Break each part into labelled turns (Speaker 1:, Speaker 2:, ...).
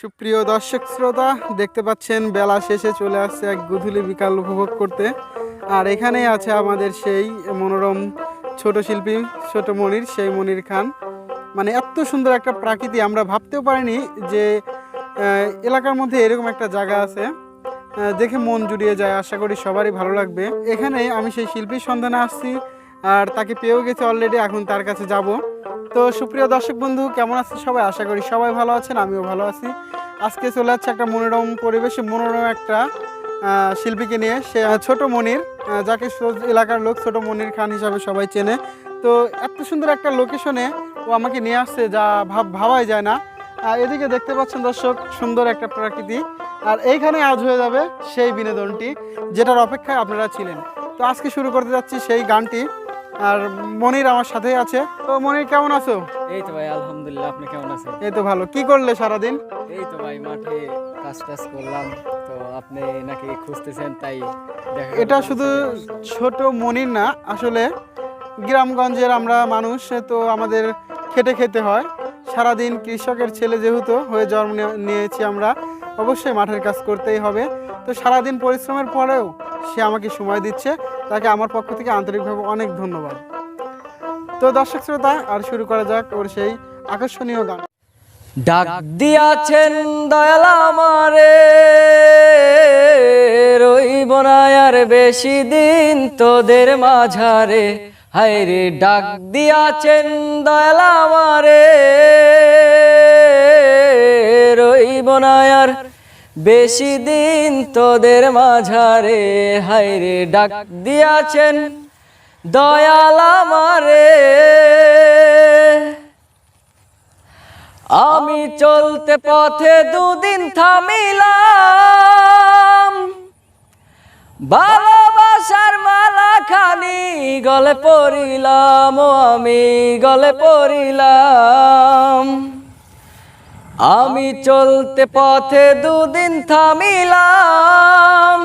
Speaker 1: সুপ্রিয় দর্শক শ্রোতা, দেখতে পাচ্ছেন বেলা শেষে চলে আসছে এক গধূলি বিকাল উপভোগ করতে। আর এখানেই আছে আমাদের সেই মনোরম ছোট শিল্পী ছোট মনির, সেই মনির খান। মানে এত সুন্দর একটা প্রাকৃতি, আমরা ভাবতেও পারিনি যে এলাকার মধ্যে এরকম একটা জায়গা আছে। দেখে মন জুড়িয়ে যায়, আশা করি সবারই ভালো লাগবে। এখানে আমি সেই শিল্পীর সন্ধানে আসছি, আর তাকে পেয়েও গেছি অলরেডি, এখন তার কাছে যাব। তো সুপ্রিয় দর্শক বন্ধু, কেমন আছেন সবাই? আশা করি সবাই ভালো আছেন, আমিও ভালো আছি। আজকে চলে যাচ্ছে একটা মনোরম পরিবেশে, মনোরম একটা শিল্পীকে নিয়ে, সে ছোট মনির, যাকে এলাকার লোক ছোট মনির খান হিসাবে সবাই চেনে। তো এত সুন্দর একটা লোকেশনে ও আমাকে নিয়ে আসছে, যা ভাবাই যায় না। এদিকে দেখতে পাচ্ছেন দর্শক, সুন্দর একটা প্রকৃতি, আর এইখানে আজ হয়ে যাবে সেই বিনোদনটি যেটার অপেক্ষায় আপনারা ছিলেন। তো আজকে শুরু করতে যাচ্ছি সেই গানটি, আর মনির আমার সাথেই আছে। তো মনির, কেমন আছো?
Speaker 2: এই তো ভাই, আলহামদুলিল্লাহ। আপনি কেমন আছেন?
Speaker 1: এই তো ভালো। কি করলে সারাদিন?
Speaker 2: এই তো ভাই, মাঠে কাজ টাজ করলাম। তো আপনি নাকি খুঁজতেছেন, তাই দেখা গেল
Speaker 1: এটা
Speaker 2: যে
Speaker 1: শুধু
Speaker 2: চলে আসলাম।
Speaker 1: ছোট মনির না, আসলে গ্রামগঞ্জের আমরা মানুষ, তো আমাদের খেটে খেতে হয় সারাদিন। কৃষকের ছেলে যেহেতু হয়ে জন্ম নিয়েছি আমরা, অবশ্যই মাঠের কাজ করতেই হবে। তো সারাদিন পরিশ্রমের পরেও সে আমাকে সময় দিচ্ছে, তাকে আমার পক্ষ থেকে আন্তরিকভাবে অনেক ধন্যবাদ। তো দর্শক শ্রোতা, আর শুরু করা যাক ওর সেই আকর্ষণীয় গান।
Speaker 2: ডাক দিয়াছেন দয়াল আমারে, রইব না আর বেশি দিন তোদের মাঝারে। হায় রে, ডাক দিয়াছেন দয়াল আমারে, রইব না আর বেশি দিন তোদের মাঝারে। হায় রে, ডাক দিয়াছেন দয়াল আমারে। আমি চলতে পথে দুদিন থামিলাম, ভালোবাসার মালা খানি গলে পড়িলাম, ও আমি গলে পড়িলাম। আমি চলতে পথে দুদিন থামিলাম,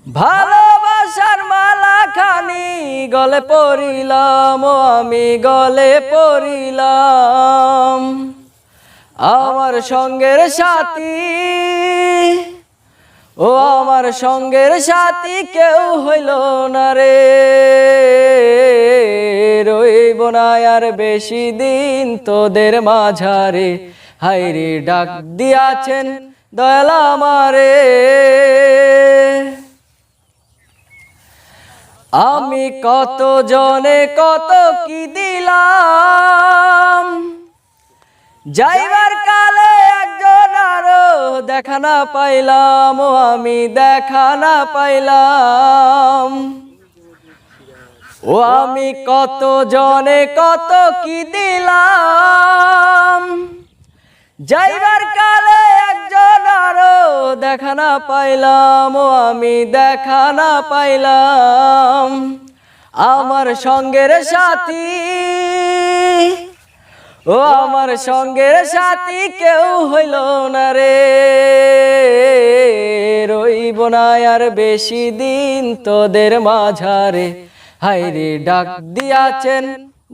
Speaker 2: ভালোবাসার মালা খানি গলে পড়িলাম, ও আমি গলে পড়িলাম। আমার সঙ্গের সাথী, ও আমার সঙ্গের সাথী কেউ হইল না রে, রইব না আর বেশি দিন তোদের মাঝারে। হায় রে, ডাক দিয়াছেন দয়াল আমারে। আমি কত জনে কত কি দিলাম, যাইবার কালে একজন আরো দেখা না পাইলাম, ও আমি দেখা না পাইলাম। ও আমি কত জনে কত কি দিলাম, যাইবার কালে একজন আরো দেখা না পাইলাম, ও আমি দেখা না পাইলাম। আমার সঙ্গের সাথী, ও আমার সঙ্গের সাথী কেউ হইল না রে, রইব না আর বেশি দিন তোদের মাঝারে। হায় রে, ডাক দিয়াছেন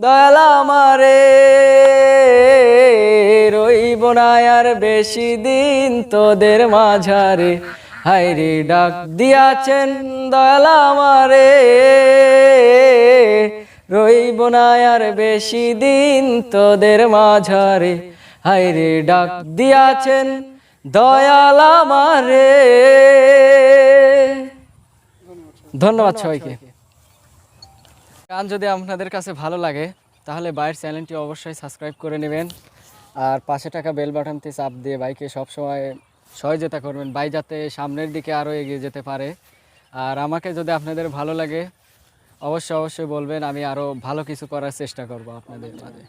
Speaker 2: দয়াল আমারে, রইব না আর বেশি দিন তোদের মাঝারে। হায় রে, ডাক দিয়াছেন দয়াল আমারে, রইব না আর বেশি দিন তোদের মাঝারে। হায় রে, ডাক দিয়াছেন দয়াল আমারে। ধন্যবাদ সবাইকে। গান যদি আপনাদের কাছে ভালো লাগে তাহলে ভাইয়ের চ্যানেলটি অবশ্যই সাবস্ক্রাইব করে নেবেন, আর পাশে থাকা বেল বাটনটি চাপ দিয়ে ভাইকে সবসময় সহযোগিতা করবেন, ভাই যাতে সামনের দিকে আরও এগিয়ে যেতে পারে। আর আমাকে যদি আপনাদের ভালো লাগে অবশ্যই বলবেন, আমি আরও ভালো কিছু করার চেষ্টা করব আপনাদের মাঝে।